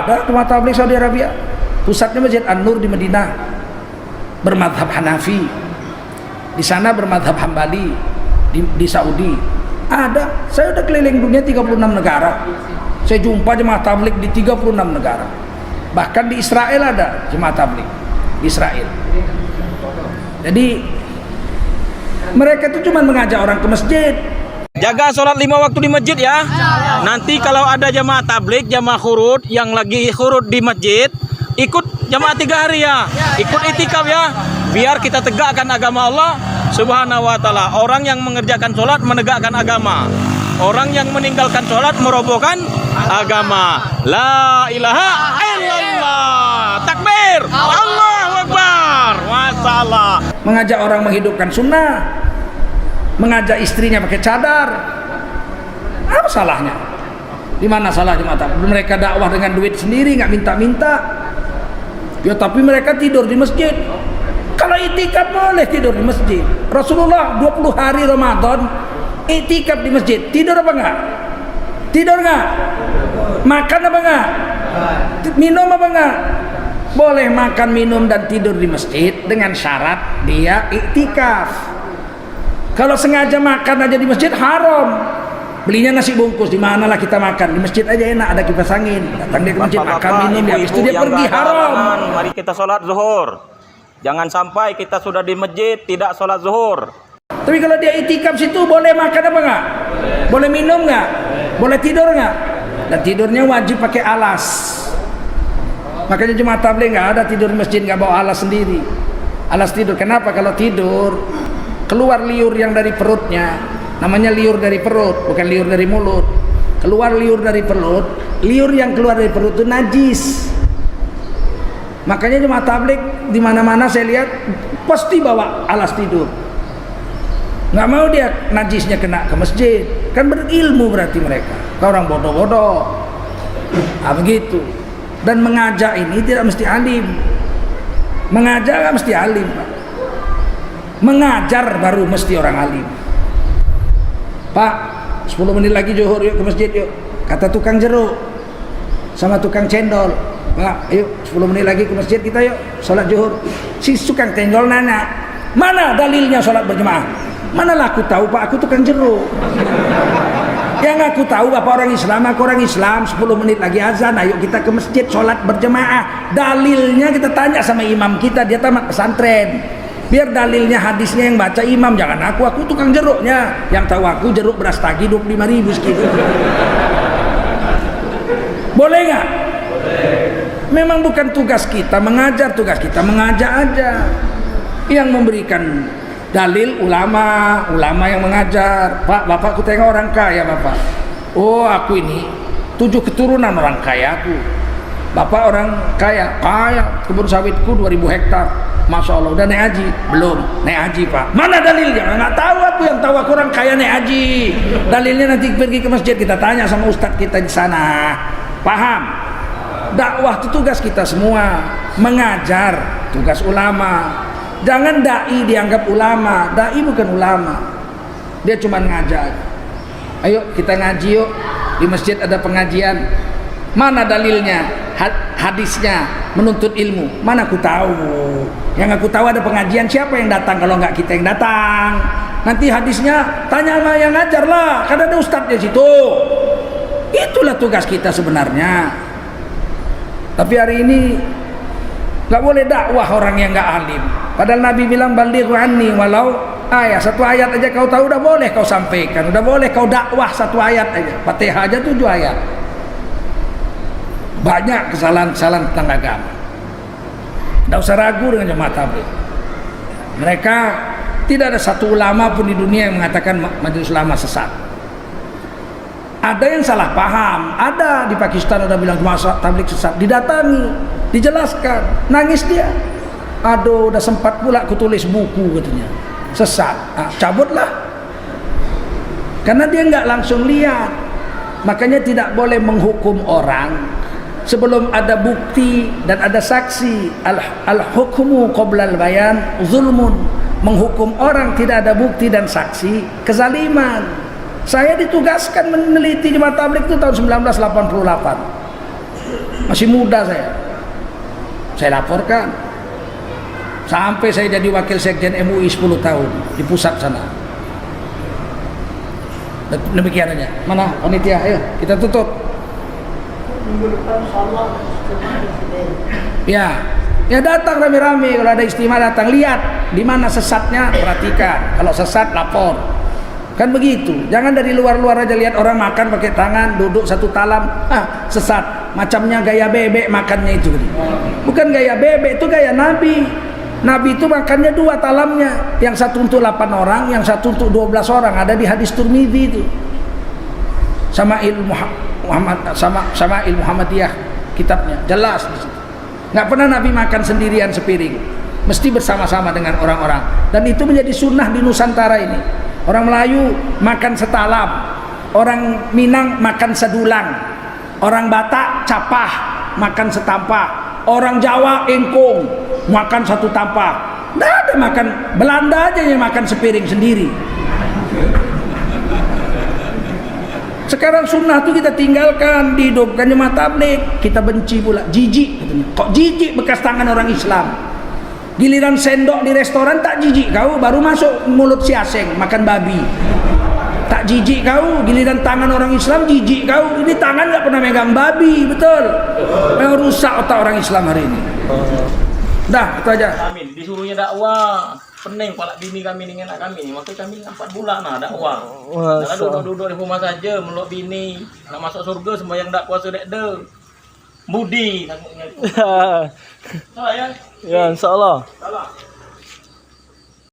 Ada jemaah tabligh Saudi Arabia. Pusatnya Masjid An-Nur di Madinah, bermadhab Hanafi. Di sana bermadhab Hambali. Di Saudi ada. Saya udah keliling dunia 36 negara. Saya jumpa jemaah tabligh di 36 negara. Bahkan di Israel ada jemaah tabligh di Israel. Jadi mereka itu cuma mengajak orang ke masjid. Jaga sholat 5 waktu di masjid ya. Nanti kalau ada jamaah tabligh, jamaah khurud yang lagi khurud di masjid, ikut jamaah 3 hari ya. Ikut itikaf ya. Biar kita tegakkan agama Allah Subhanahu wa taala. Orang yang mengerjakan sholat menegakkan agama. Orang yang meninggalkan sholat merobohkan agama. La ilaha illallah. Takbir. Allahu akbar. Masalah. Mengajak orang menghidupkan sunnah, mengajak istrinya pakai cadar, apa salahnya? Di mana salahnya mata? Mereka dakwah dengan duit sendiri, nggak minta-minta. Ya tapi mereka tidur di masjid. Kalau itikaf boleh tidur di masjid. Rasulullah 20 hari Ramadan itikaf di masjid. Tidur apa enggak? Tidur enggak? Makan apa enggak? Minum apa enggak? Boleh makan, minum dan tidur di masjid dengan syarat dia iktikaf. Kalau sengaja makan aja di masjid haram. Belinya nasi bungkus, di manalah kita makan? Di masjid aja enak, ada kipas angin. Datang dia ke masjid, makan, minum, habis itu dia pergi, haram. Mari kita sholat zuhur. Jangan sampai kita sudah di masjid tidak sholat zuhur. Tapi kalau dia itikaf situ boleh makan apa enggak? Boleh minum enggak? Boleh tidur enggak? Dan tidurnya wajib pakai alas. Makanya jemaah tabligh enggak ada tidur di masjid enggak bawa alas sendiri. Alas tidur. Kenapa? Kalau tidur keluar liur yang dari perutnya. Namanya liur dari perut, bukan liur dari mulut. Keluar liur dari perut. Liur yang keluar dari perut itu najis. Makanya jemaah tabligh di mana-mana saya lihat pasti bawa alas tidur. Nggak mau dia najisnya kena ke masjid. Kan berilmu berarti mereka. Kau orang bodoh-bodoh. Ah begitu. Dan mengajak ini tidak mesti alim. Mengajak nggak mesti alim, Pak. Mengajar baru mesti orang alim. Pak, 10 menit lagi zuhur yuk ke masjid yuk. Kata tukang jeruk sama tukang cendol. Pak, ayo 10 menit lagi ke masjid kita yuk sholat zuhur. Si tukang cendol nanya, mana dalilnya sholat berjemaah? Manalah aku tahu Pak, aku tukang jeruk. Yang aku tahu Bapak orang Islam, aku orang Islam. 10 menit lagi azan, ayo kita ke masjid sholat berjemaah. Dalilnya kita tanya sama imam kita, dia tamat pesantren. Biar dalilnya hadisnya yang baca imam, jangan aku tukang jeruknya. Yang tahu aku jeruk beras tagi 25.000 segitu. Boleh nggak? Memang bukan tugas kita mengajar, tugas kita mengajak aja. Yang memberikan dalil ulama yang mengajar. Pak, bapak aku tengok orang kaya bapak. Oh aku ini 7 keturunan orang kaya aku. Bapak orang kaya, kebun sawitku 2000 hektar. Masya Allah, udah naik haji? Belum, naik haji Pak. Mana dalilnya? Nggak tahu aku, yang tahu aku orang kaya naik haji. Dalilnya nanti pergi ke masjid kita tanya sama ustadz kita di sana. Paham? Dakwah itu tugas kita semua. Mengajar, tugas ulama. Jangan dai dianggap ulama. Dai bukan ulama. Dia cuma ngajar. Ayo kita ngaji yuk. Di masjid ada pengajian. Mana dalilnya? Hadisnya menuntut ilmu. Mana aku tahu? Yang aku tahu ada pengajian, siapa yang datang kalau nggak kita yang datang? Nanti hadisnya tanya sama yang ngajar lah. Kan ada ustadz di situ. Itulah tugas kita sebenarnya. Tapi hari ini nggak boleh dakwah orang yang nggak alim. Padahal Nabi bilang balighu anni walau ayat, 1 ayat aja kau tahu udah boleh kau sampaikan, udah boleh kau dakwah 1 ayat aja. Fatihah aja 7 ayat. Banyak kesalahan-kesalahan tentang agama. Tidak usah ragu dengan jemaah tabligh. Mereka tidak ada satu ulama pun di dunia yang mengatakan majelis ulama sesat. Ada yang salah paham. Ada di Pakistan ada bilang jemaah tabligh sesat. Didatangi, dijelaskan, nangis dia. Aduh, udah sempat pula aku tulis buku katanya. Sesat. Cabutlah. Karena dia nggak langsung lihat. Makanya tidak boleh menghukum orang sebelum ada bukti dan ada saksi. Al-hukmu qabla al-bayan zulmun. Menghukum orang tidak ada bukti dan saksi, kezaliman. Saya ditugaskan meneliti jemaah tabligh itu tahun 1988. Masih muda saya laporkan sampai saya jadi wakil sekjen MUI 10 tahun di pusat sana. Demikian aja. Mana panitia? Ayo kita tutup. Ya datang rame-rame, kalau ada istimewa datang, lihat di mana sesatnya, perhatikan. Kalau sesat lapor. Kan begitu. Jangan dari luar-luar aja lihat orang makan pakai tangan, duduk satu talam, sesat. Macamnya gaya bebek makannya itu. Bukan gaya bebek, itu gaya Nabi. Nabi itu makannya 2 talamnya, yang satu untuk 8 orang, yang satu untuk 12 orang. Ada di hadis Tirmidzi itu. Sama'il Muhammadiyah kitabnya jelas di situ. Nggak pernah Nabi makan sendirian sepiring, mesti bersama-sama dengan orang-orang. Dan itu menjadi sunnah di Nusantara ini. Orang Melayu makan setalam, orang Minang makan sedulang, orang Batak capah makan setampah, orang Jawa engkong makan satu tampah. Nggak ada makan, Belanda aja yang makan sepiring sendiri. Sekarang sunnah itu kita tinggalkan, dihidupkan jemaah tabligh, kita benci pula, jijik katanya. Kok jijik bekas tangan orang Islam? Giliran sendok di restoran tak jijik kau, baru masuk mulut si aseng makan babi. Tak jijik kau, giliran tangan orang Islam jijik kau. Ini tangan nggak pernah megang babi, betul? Memang rusak otak orang Islam hari ini. Dah, itu aja. Amin, disuruhnya dakwah. Pening kepala bini kami dengan anak kami, makanya kami 4 bulan dakwah. Nah, duduk di rumah saja meluk bini, nak masuk surga sembahyang dak puasa dek de. Budi. Salah ya? Ya, insyaallah. Salah.